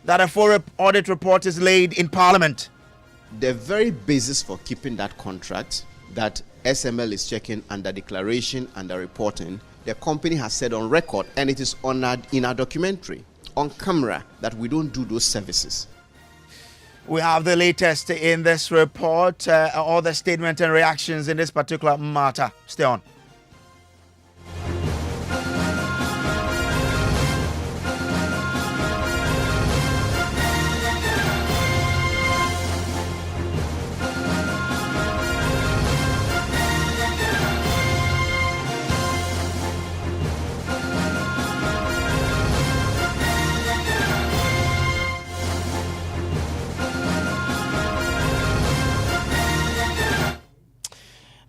that a full audit report is laid in Parliament. The very basis for keeping that contract that SML is checking under declaration, under reporting, the company has said on record, and it is honored in our documentary, on camera, that we don't do those services. We have the latest in this report, all the statements and reactions in this particular matter. Stay on.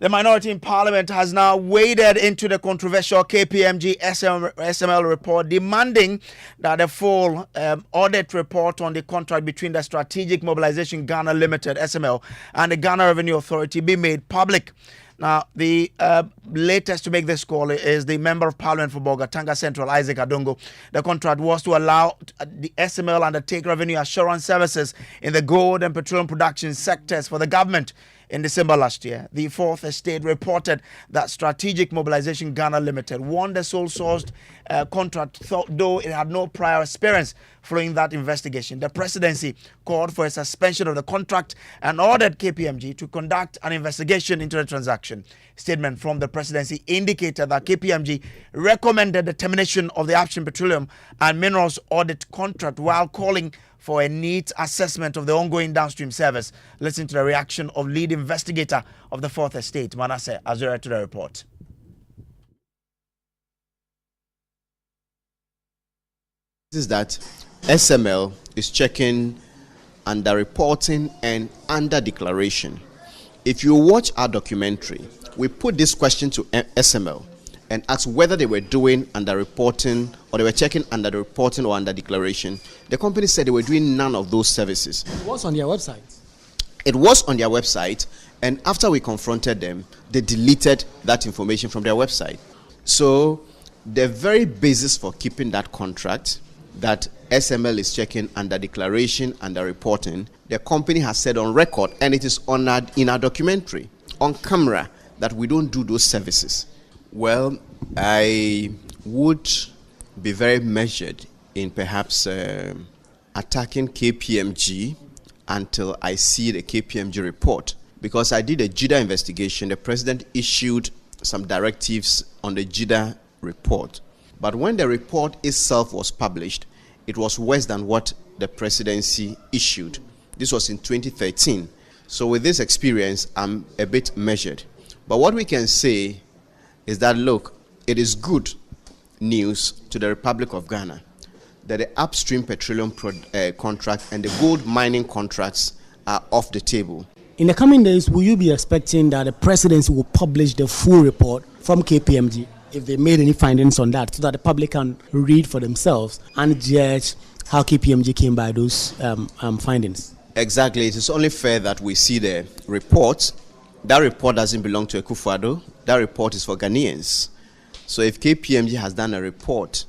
The minority in Parliament has now waded into the controversial KPMG SML report, demanding that a full audit report on the contract between the Strategic Mobilization Ghana Limited, SML, and the Ghana Revenue Authority be made public. Now, the latest to make this call is the Member of Parliament for Bolgatanga Central, Isaac Adongo. The contract was to allow the SML undertake revenue assurance services in the gold and petroleum production sectors for the government. In December last year, the Fourth Estate reported that Strategic Mobilization Ghana Limited won the sole-sourced contract, though it had no prior experience. Following that investigation, the presidency called for a suspension of the contract and ordered KPMG to conduct an investigation into the transaction. Statement from the presidency indicated that KPMG recommended the termination of the Upstream Petroleum and Minerals audit contract while calling for a neat assessment of the ongoing downstream service. Listen to the reaction of lead investigator of the Fourth Estate, Manasseh Azura, to the report. This is that SML is checking under reporting and under declaration. If you watch our documentary, we put this question to SML and asked whether they were doing under reporting or they were checking under the reporting or under declaration. The company said they were doing none of those services. It was on their website. It was on their website, and after we confronted them, they deleted that information from their website. So the very basis for keeping that contract that SML is checking under declaration, under reporting, the company has said on record, and it is honored in our documentary, on camera, that we don't do those services. Well, I would be very measured in perhaps attacking KPMG until I see the KPMG report. Because I did a JIDA investigation, the president issued some directives on the JIDA report. But when the report itself was published, it was worse than what the presidency issued. This was in 2013. So with this experience, I'm a bit measured. But what we can say is that, look, it is good news to the Republic of Ghana that the upstream petroleum contract and the gold mining contracts are off the table. In the coming days, will you be expecting that the presidency will publish the full report from KPMG, if they made any findings on that, so that the public can read for themselves and judge how KPMG came by those findings? Exactly. It is only fair that we see the report. That report doesn't belong to Akufo-Addo. That report is for Ghanaians. So if KPMG has done a report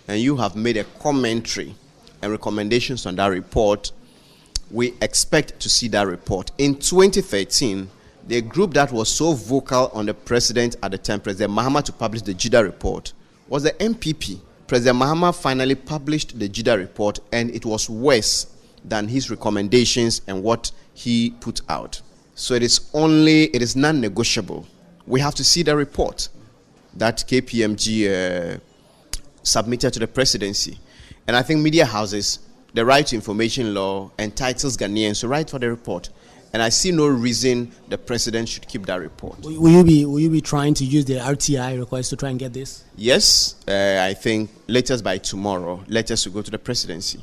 and you have made a commentary and recommendations on that report, we expect to see that report. In 2013, the group that was so vocal on the president at the time, President Mahama, to publish the JIDA report was the MPP. President Mahama finally published the JIDA report, and it was worse than his recommendations and what he put out. So it is non-negotiable. We have to see the report that KPMG submitted to the presidency. And I think media houses, the right to information law entitles Ghanaians to write for the report. And I see no reason the president should keep that report. Will you be trying to use the RTI request to try and get this? Yes, I think latest by tomorrow, letters will go to the presidency.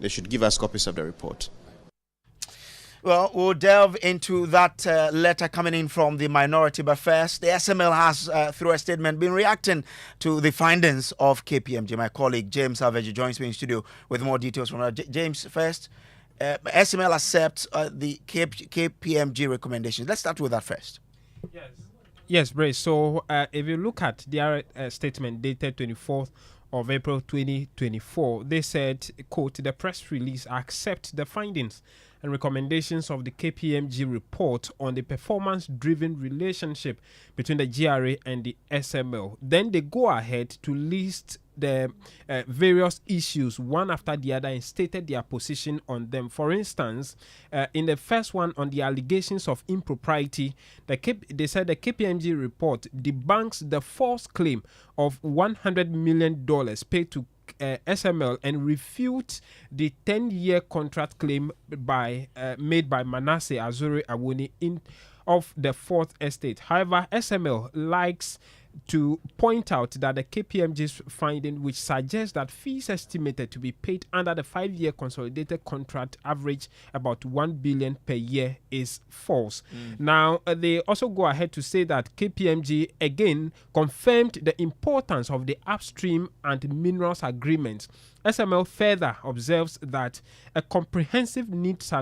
They should give us copies of the report. Well, we'll delve into that letter coming in from the minority. But first, the SML has, through a statement, been reacting to the findings of KPMG. My colleague James Savage joins me in studio with more details from that. James, first, SML accepts the KPMG recommendations. Let's start with that first. Yes, Brace. So if you look at their statement dated 24th of April 2024. They said, quote, the press release accept the findings and recommendations of the KPMG report on the performance-driven relationship between the GRA and the SML. Then they go ahead to list the various issues one after the other and stated their position on them. For instance, in the first one on the allegations of impropriety, they said the KPMG report debunks the false claim of $100 million paid to SML and refute the 10-year contract claim made by Manasseh Azure Awuni of the Fourth Estate. However, SML likes to point out that the KPMG's finding, which suggests that fees estimated to be paid under the 5-year consolidated contract average about $1 billion per year, is false. Now, they also go ahead to say that KPMG again confirmed the importance of the upstream and minerals agreements. SML further observes that a comprehensive needs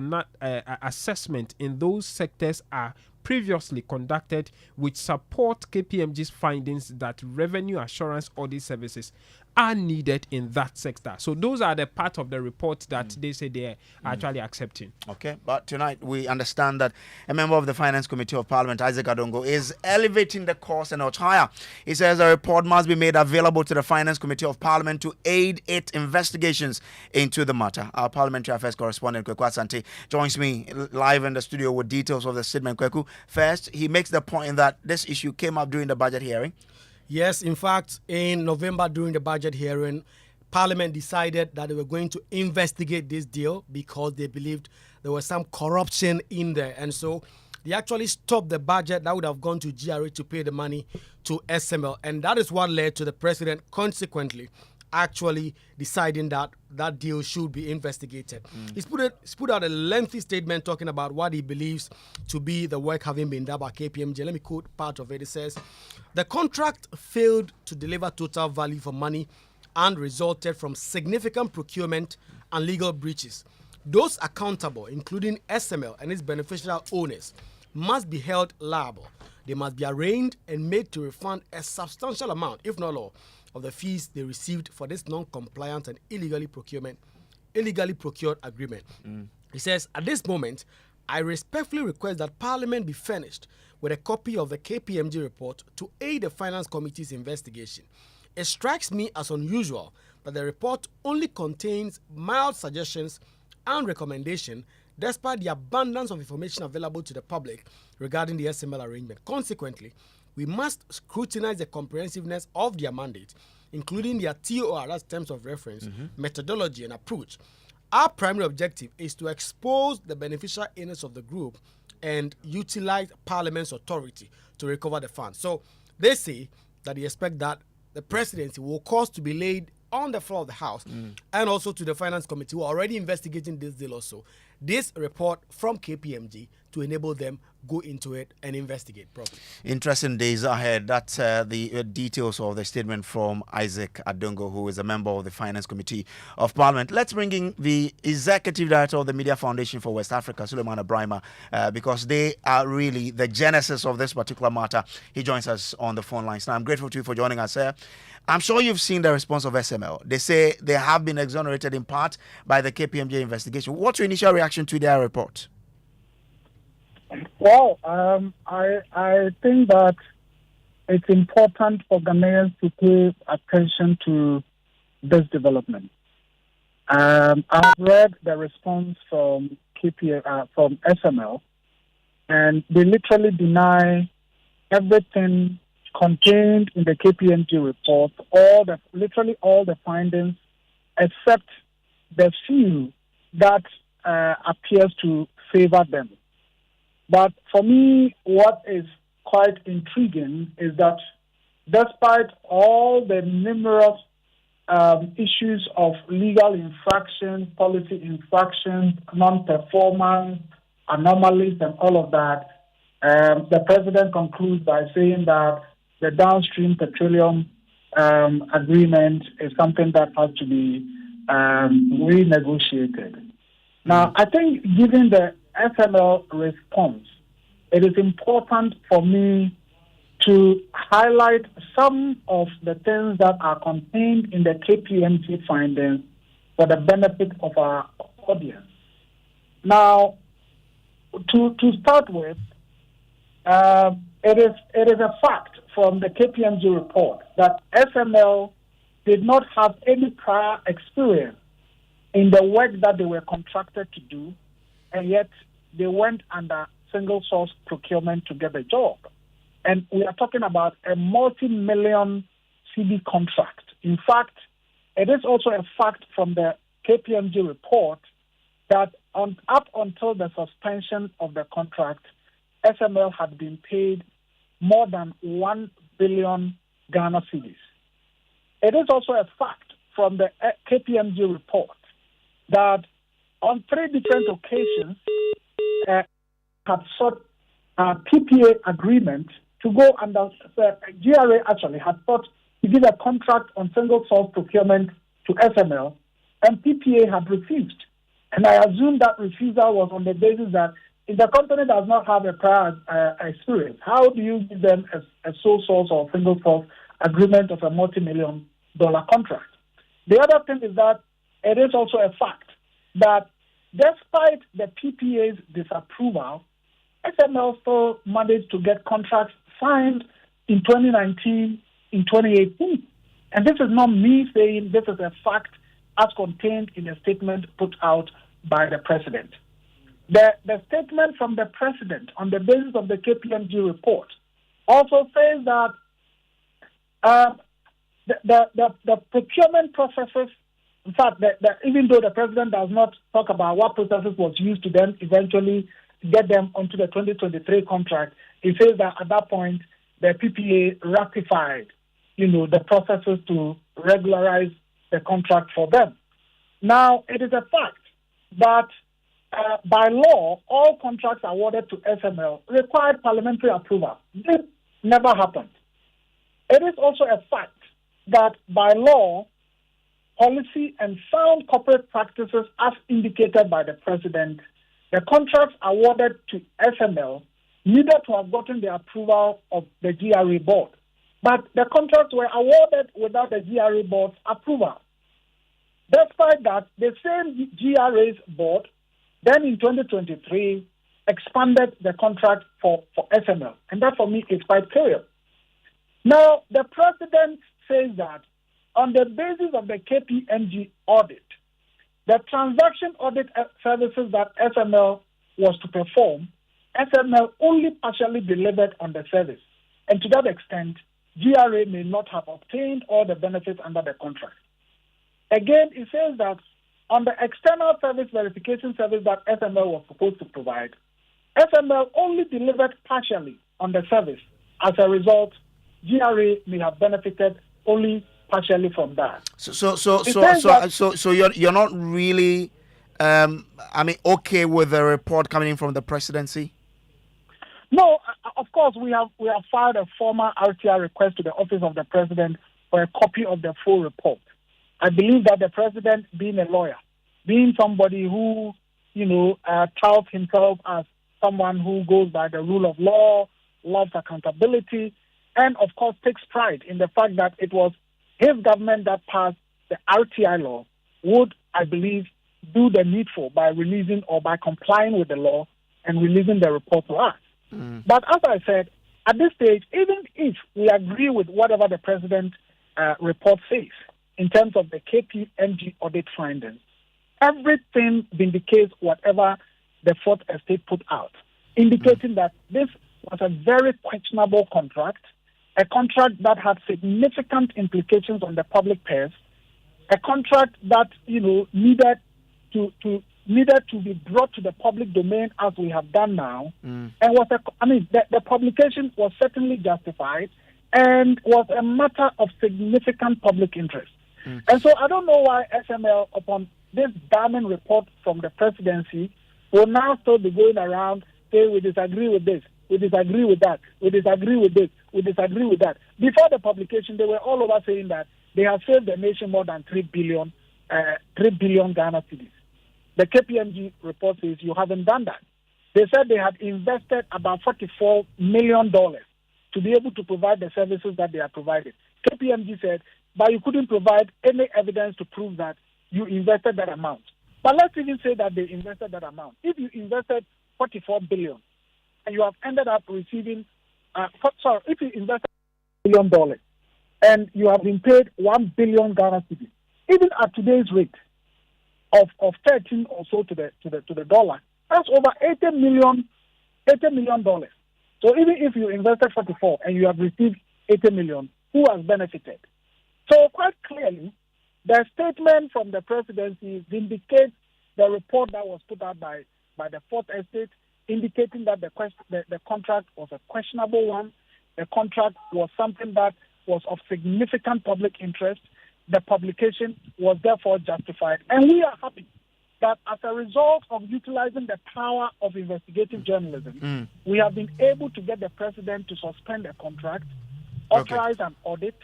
assessment in those sectors are previously conducted, which support KPMG's findings that revenue assurance audit services are needed in that sector. So those are the part of the report that they say they are actually accepting. Okay, but tonight we understand that a member of the Finance Committee of Parliament, Isaac Adongo, is elevating the cost a notch higher. He says a report must be made available to the Finance Committee of Parliament to aid its investigations into the matter. Our Parliamentary Affairs correspondent, Kwaku Asante, joins me live in the studio with details of the statement. Kwaku, first, he makes the point that this issue came up during the budget hearing. Yes, in fact, in November during the budget hearing, Parliament decided that they were going to investigate this deal because they believed there was some corruption in there. And so they actually stopped the budget that would have gone to GRA to pay the money to SML. And that is what led to the president consequently actually deciding that that deal should be investigated. He's put out a lengthy statement talking about what he believes to be the work having been done by KPMG. Let me quote part of it. It says, the contract failed to deliver total value for money and resulted from significant procurement and legal breaches. Those accountable, including SML and its beneficial owners, must be held liable. They must be arraigned and made to refund a substantial amount, if not all, of the fees they received for this non-compliant and illegally procured agreement. He says, at this moment, I respectfully request that Parliament be furnished with a copy of the KPMG report to aid the Finance Committee's investigation. It strikes me as unusual that the report only contains mild suggestions and recommendations despite the abundance of information available to the public regarding the SML arrangement. Consequently, we must scrutinize the comprehensiveness of their mandate, including their TOR, that's terms of reference, methodology, and approach. Our primary objective is to expose the beneficial owners of the group and utilize Parliament's authority to recover the funds. So they say that they expect that the presidency will cause to be laid on the floor of the House and also to the Finance Committee, who are already investigating this deal also, this report from KPMG to enable them go into it and investigate properly. Interesting days ahead. That's the details of the statement from Isaac Adongo, who is a member of the Finance Committee of Parliament. Let's bring in the Executive Director of the Media Foundation for West Africa, Suleiman Abrahima, because they are really the genesis of this particular matter. He joins us on the phone lines now. I'm grateful to you for joining us, sir. I'm sure you've seen the response of SML. They say they have been exonerated in part by the KPMG investigation. What's your initial reaction to their report? Well, I think that it's important for Ghanaians to pay attention to this development. I've read the response from from SML, and they literally deny everything contained in the KPMG report, literally all the findings, except the few that appears to favor them. But for me, what is quite intriguing is that despite all the numerous issues of legal infractions, policy infractions, non-performance, anomalies, and all of that, the president concludes by saying that the downstream petroleum agreement is something that has to be renegotiated. Now, I think given the SML response, it is important for me to highlight some of the things that are contained in the KPMG findings for the benefit of our audience. Now, to start with, it is a fact from the KPMG report that SML did not have any prior experience in the work that they were contracted to do, and yet they went under single source procurement to get the job. And we are talking about a multi-million CD contract. In fact, it is also a fact from the KPMG report that up until the suspension of the contract, SML had been paid more than 1 billion Ghana cedis. It is also a fact from the KPMG report that on 3 different occasions, had sought a PPA agreement to go under, GRA actually had sought to give a contract on single source procurement to SML, and PPA had refused. And I assume that refusal was on the basis that if the company does not have a prior experience, how do you give them a sole source or single source agreement of a multi-million-dollar contract? The other thing is that it is also a fact that despite the PPA's disapproval, SML still managed to get contracts signed in 2019, in 2018. And this is not me saying, this is a fact as contained in a statement put out by the president. The statement from the president on the basis of the KPMG report also says that the procurement processes, in fact, even though the president does not talk about what processes was used to then eventually get them onto the 2023 contract, he says that at that point, the PPA ratified, the processes to regularize the contract for them. Now, it is a fact that by law, all contracts awarded to SML required parliamentary approval. This never happened. It is also a fact that by law, policy and sound corporate practices as indicated by the president, the contracts awarded to SML needed to have gotten the approval of the GRA board. But the contracts were awarded without the GRA board's approval. Despite that, the same GRA's board then in 2023 expanded the contract for SML. And that for me is quite clear. Now, the president says that on the basis of the KPMG audit, the transaction audit services that SML was to perform, SML only partially delivered on the service. And to that extent, GRA may not have obtained all the benefits under the contract. Again, it says that on the external service verification service that SML was supposed to provide, SML only delivered partially on the service. As a result, GRA may have benefited only partially from that. So you're not really, okay with the report coming in from the presidency? No, of course we have filed a formal RTR request to the office of the president for a copy of the full report. I believe that the president, being a lawyer, being somebody who, touts himself as someone who goes by the rule of law, loves accountability, and of course takes pride in the fact that it was his government that passed the RTI law, would, I believe, do the needful by releasing or by complying with the law and releasing the report to us. But as I said, at this stage, even if we agree with whatever the president report says in terms of the KPMG audit findings, everything vindicates whatever the Fourth Estate put out, indicating that this was a very questionable contract, a contract that had significant implications on the public purse, a contract that needed to be brought to the public domain as we have done now, and the publication was certainly justified and was a matter of significant public interest. And so I don't know why SML, upon this damning report from the presidency, will now still be going around saying we disagree with this, we disagree with that, we disagree with this, we disagree with that. Before the publication, they were all over saying that they have saved the nation more than 3 billion Ghana cedis. The KPMG report says you haven't done that. They said they had invested about $44 million to to be able to provide the services that they are providing. KPMG said, but you couldn't provide any evidence to prove that you invested that amount. But let's even say that they invested that amount. If you invested 44 billion and you have ended up receiving, if you invested $1 billion and you have been paid 1 billion Ghana cedis, even at today's rate of 13 or so to the dollar, that's over $80 million. So even if you invested 44 and you have received 80 million, who has benefited? So quite clearly, the statement from the presidency vindicates the report that was put out by the Fourth Estate, indicating that the contract was a questionable one. The contract was something that was of significant public interest. The publication was therefore justified. And we are happy that as a result of utilizing the power of investigative journalism, we have been able to get the president to suspend the contract, authorize an audit,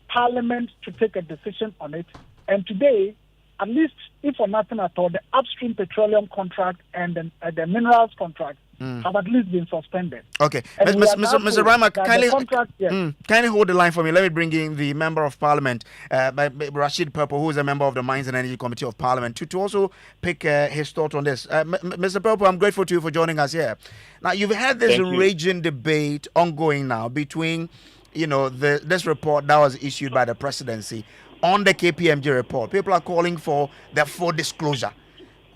Parliament to take a decision on it. And today, at least if for nothing at all, the upstream petroleum contract and the minerals contract have at least been suspended. Okay. Mr. Rama, kindly hold the line for me. Let me bring in the Member of Parliament, Rashid Purple, who is a member of the Mines and Energy Committee of Parliament, to also pick his thought on this. Mr. Purple, I'm grateful to you for joining us here. Now, you've had this raging debate ongoing now between, this report that was issued by the presidency on the KPMG report. People are calling for the full disclosure.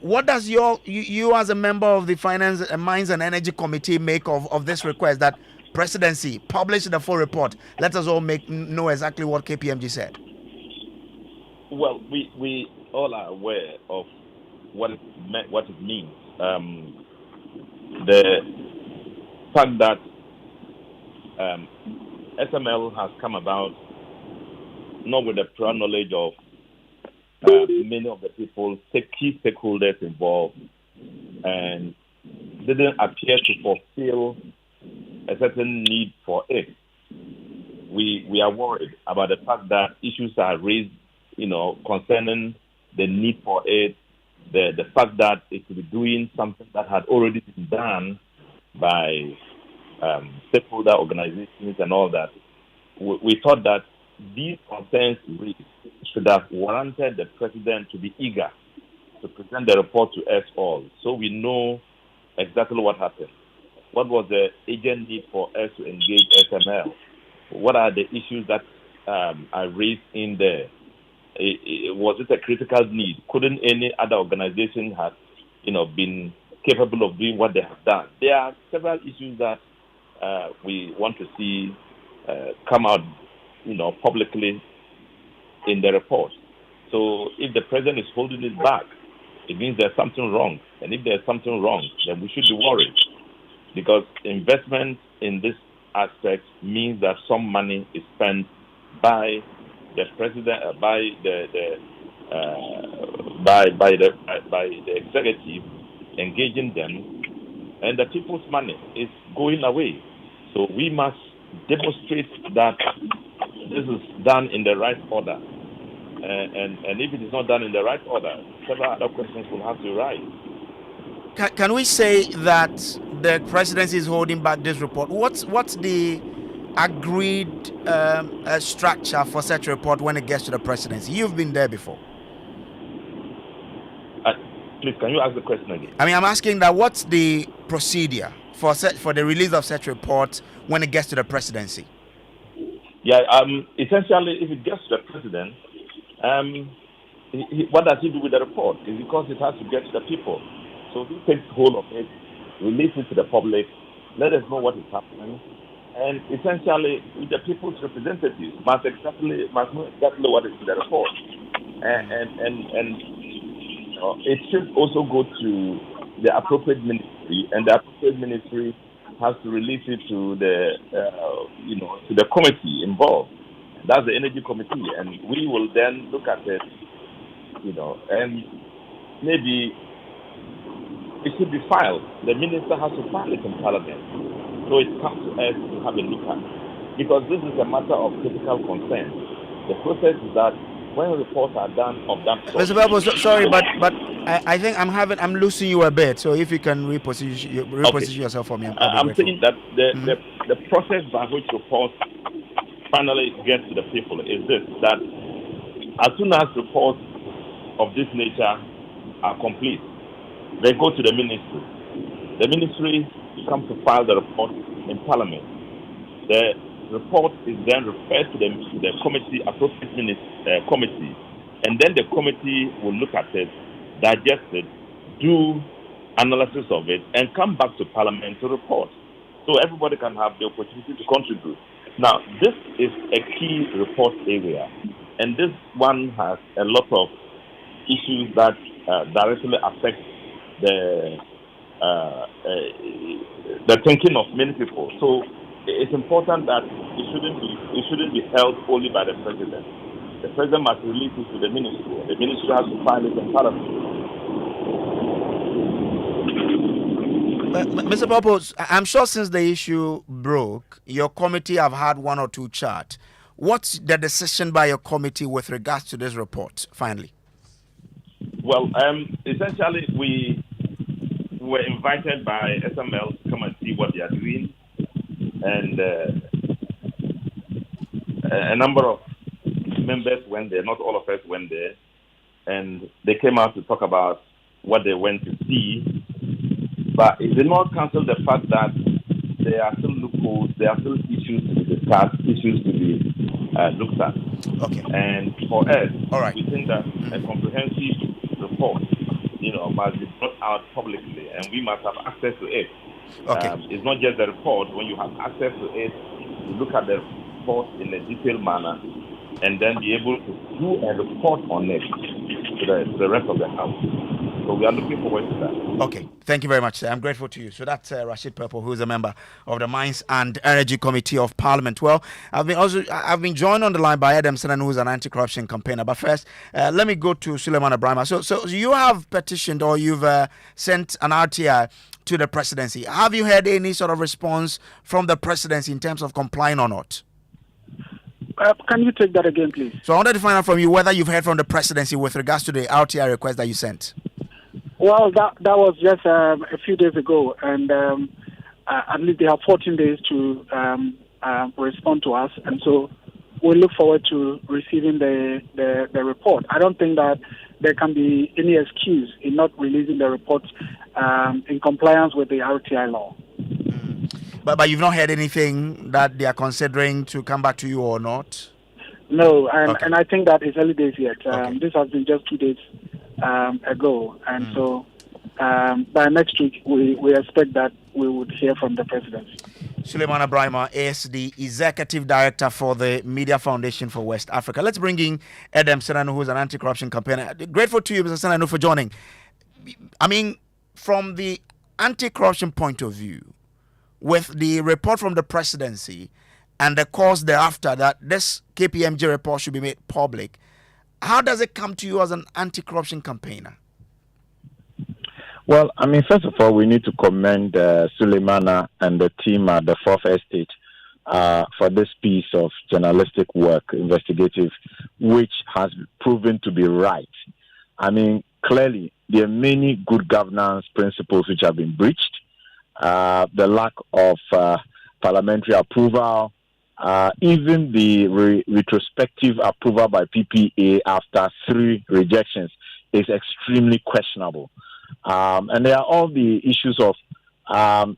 What does you as a member of the Finance and Mines and Energy Committee make of this request that presidency publish the full report? Let us all know exactly what KPMG said. Well, we all are aware of what it means. The fact that SML has come about not with the prior knowledge of many of the people, key stakeholders involved, and didn't appear to fulfill a certain need for it. We are worried about the fact that issues are raised, concerning the need for it, the fact that it could be doing something that had already been done by stakeholder organizations and all that. We thought that these concerns should have warranted the president to be eager to present the report to us all, so we know exactly what happened. What was the urgent need for us to engage SML? What are the issues that are raised in there? Was it a critical need? Couldn't any other organization have, been capable of doing what they have done? There are several issues that we want to see come out, publicly in the report. So if the president is holding it back, it means there's something wrong. And if there's something wrong, then we should be worried, because investment in this aspect means that some money is spent by the president, by the executive, engaging them, and the people's money is going away. So we must demonstrate that this is done in the right order. And if it is not done in the right order, several other questions will have to rise. Can we say that the presidency is holding back this report? What's the agreed structure for such a report when it gets to the presidency? You've been there before. Please, can you ask the question again? I'm asking that what's the procedure for the release of such a report when it gets to the presidency? Yeah, essentially, if it gets to the president, what does he do with the report? It's because it has to get to the people. So he takes hold of it, release it to the public, let us know what is happening, and essentially the people's representatives must know exactly what is in the report, and it should also go to the appropriate ministry, and the appropriate ministry has to release it to the to the committee involved. That's the Energy Committee, and we will then look at it, and maybe it should be filed. The minister has to file it in Parliament, so it comes to us to have a look at, because this is a matter of critical concern. The process is that when reports are done of that sort. Mr. Babu, sorry, but I think I'm losing you a bit. So if you can reposition yourself for me, I'm saying that the the process by which reports finally get to the people is this, that as soon as reports of this nature are complete, they go to the ministry. The ministry comes to file the report in Parliament. The report is then referred to the committee, appropriate committee, and then the committee will look at it, digest it, do analysis of it, and come back to Parliament to report. So everybody can have the opportunity to contribute. Now, this is a key report area, and this one has a lot of issues that directly affect the thinking of many people. So it's important that it shouldn't be held only by the president. The president must release it to the ministry. The ministry has to file it in Parliament. Mr. Popo, I'm sure since the issue broke, your committee have had one or two chats. What's the decision by your committee with regards to this report, finally? Well, essentially, we were invited by SML to come and see what they are doing. And a number of members went there, not all of us went there. And they came out to talk about what they went to see. But it did not cancel the fact that there are still loopholes, there are still issues to be discussed, issues to be looked at. Okay. And for us, all right, we think that a comprehensive report, must be brought out publicly, and we must have access to it. Okay. It's not just the report. When you have access to it, you look at the report in a detailed manner, and then be able to do a report on it to the rest of the House. So we are looking forward to that. Okay, thank you very much, sir. I'm grateful to you. So that's Rashid Purple, who is a member of the Mines and Energy Committee of Parliament. Well, I've been joined on the line by Adam Senan, who is an anti-corruption campaigner. But first, let me go to Suleiman Ibrahim. So you have petitioned, or you've sent an RTI to the presidency. Have you had any sort of response from the presidency in terms of complying or not? Can you take that again, please? So I wanted to find out from you whether you've heard from the presidency with regards to the RTI request that you sent. Well, that was just a few days ago, and at least they have 14 days to respond to us, and so we look forward to receiving the report. I don't think that there can be any excuse in not releasing the report in compliance with the RTI law. But you've not heard anything that they are considering to come back to you or not? No, and, okay. and I think that it's early days yet. Okay. This has been just 2 days ago, and so by next week we expect that we would hear from the presidency. Suleiman Ibrahim is the executive director for the Media Foundation for West Africa. Let's bring in Adam Senanu, who is an anti-corruption campaigner. Grateful to you, Mr. Senanu, for joining. I mean, from the anti-corruption point of view, with the report from the presidency and the cause thereafter that this KPMG report should be made public, how does it come to you as an anti-corruption campaigner? Well, I mean, first of all, we need to commend Suleimana and the team at the Fourth Estate for this piece of journalistic work, investigative, which has proven to be right. I mean, clearly, there are many good governance principles which have been breached. The lack of parliamentary approval, even the retrospective approval by PPA after 3 rejections is extremely questionable. And there are all the issues of,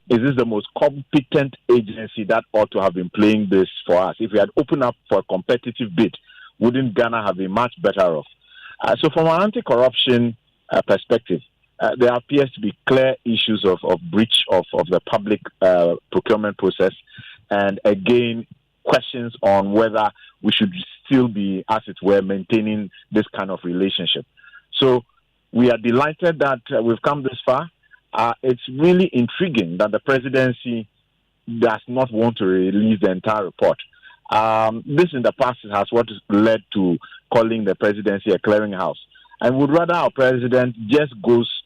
is this the most competent agency that ought to have been playing this for us? If we had opened up for a competitive bid, wouldn't Ghana have been much better off? So from an anti-corruption perspective, there appears to be clear issues of breach of the public procurement process, and again, questions on whether we should still be, as it were, maintaining this kind of relationship. So we are delighted that we've come this far. It's really intriguing that the presidency does not want to release the entire report. This in the past has what led to calling the presidency a clearinghouse. I would rather our president just goes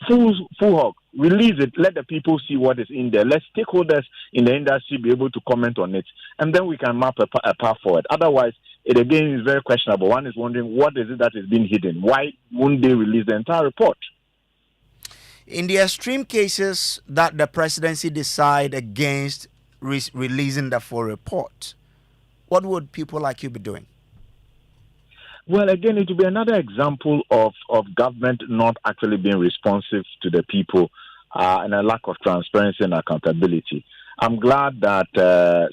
full hog, release it, let the people see what is in there. Let stakeholders in the industry be able to comment on it, and then we can map a path forward. Otherwise, it again is very questionable. One is wondering, what is it that is being hidden? Why won't they release the entire report? In the extreme cases that the presidency decide against releasing the full report, what would people like you be doing? Well, again, it will be another example of government not actually being responsive to the people and a lack of transparency and accountability. I'm glad that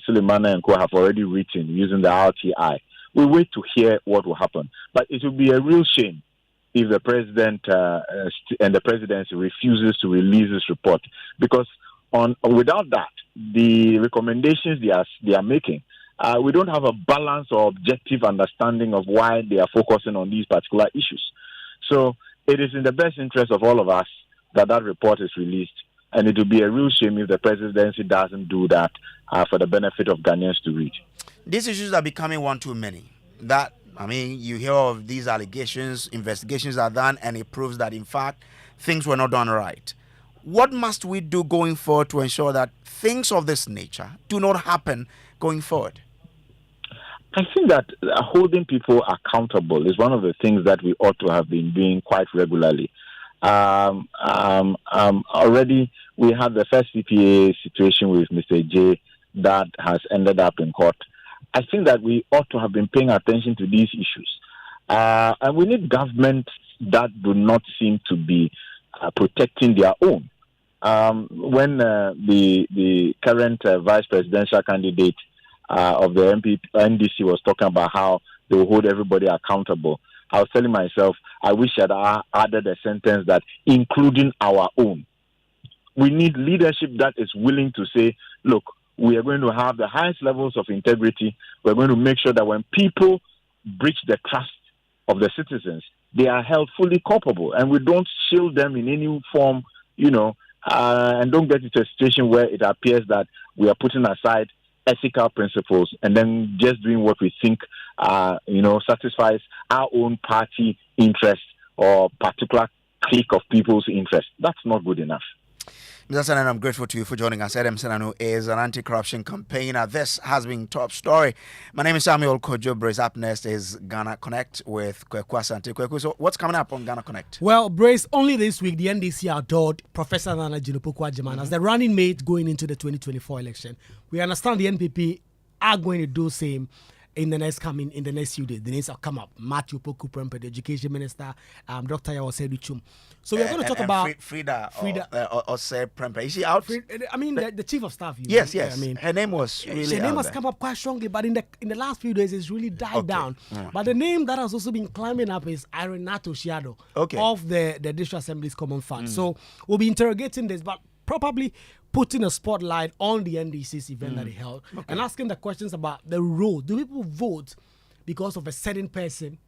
Suleimana and Co have already written using the RTI. We wait to hear what will happen. But it will be a real shame if the president and the presidency refuses to release this report, because without that, the recommendations they are making, we don't have a balanced or objective understanding of why they are focusing on these particular issues. So it is in the best interest of all of us that report is released, and it will be a real shame if the presidency doesn't do that for the benefit of Ghanaians to read. These issues are becoming one too many. You hear of these allegations, investigations are done, and it proves that, in fact, things were not done right. What must we do going forward to ensure that things of this nature do not happen going forward? I think that holding people accountable is one of the things that we ought to have been doing quite regularly. Already, we had the first CPA situation with Mr. J that has ended up in court. I think that we ought to have been paying attention to these issues. And we need government that do not seem to be protecting their own. When the current vice presidential candidate of the NDC was talking about how they will hold everybody accountable, I was telling myself, I wish I'd added a sentence that including our own. We need leadership that is willing to say, look, we are going to have the highest levels of integrity. We're going to make sure that when people breach the trust of the citizens, they are held fully culpable, and we don't shield them in any form, and don't get into a situation where it appears that we are putting aside ethical principles and then just doing what we think, satisfies our own party interest or particular clique of people's interest. That's not good enough. Mr. Senano, I'm grateful to you for joining us. Adam Senano is an anti-corruption campaigner. This has been Top Story. My name is Samuel Kojo. Brace. Up next is Ghana Connect with Kwaku Asante. Kwaku, so what's coming up on Ghana Connect? Well, Brace, only this week, the NDC adored Professor Nana Jinopokwa as the running mate going into the 2024 election. We understand the NPP are going to do the same in the next few days. The names will come up. Matthew Poku Prempeh, the Education Minister, Dr. Yawasedu Chum. So we're going to talk about Frida or say Prempeh. Is she out? The Chief of Staff. Yes. Her name was really her name has come up quite strongly, but in the last few days, it's really died down. But the name that has also been climbing up is Irenato Shiado of the District Assembly's Common Fund. So we'll be interrogating this, but probably putting a spotlight on the NDC's event that he held and asking the questions about the role. Do people vote because of a certain person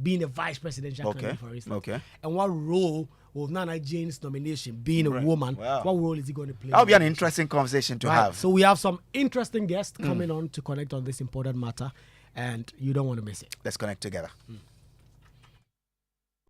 being a vice presidential candidate, for instance? And what role will Nana Jane's nomination, being a woman, what role is he going to play? That'll be an interesting conversation to have. So we have some interesting guests coming on to connect on this important matter, and you don't want to miss it. Let's connect together.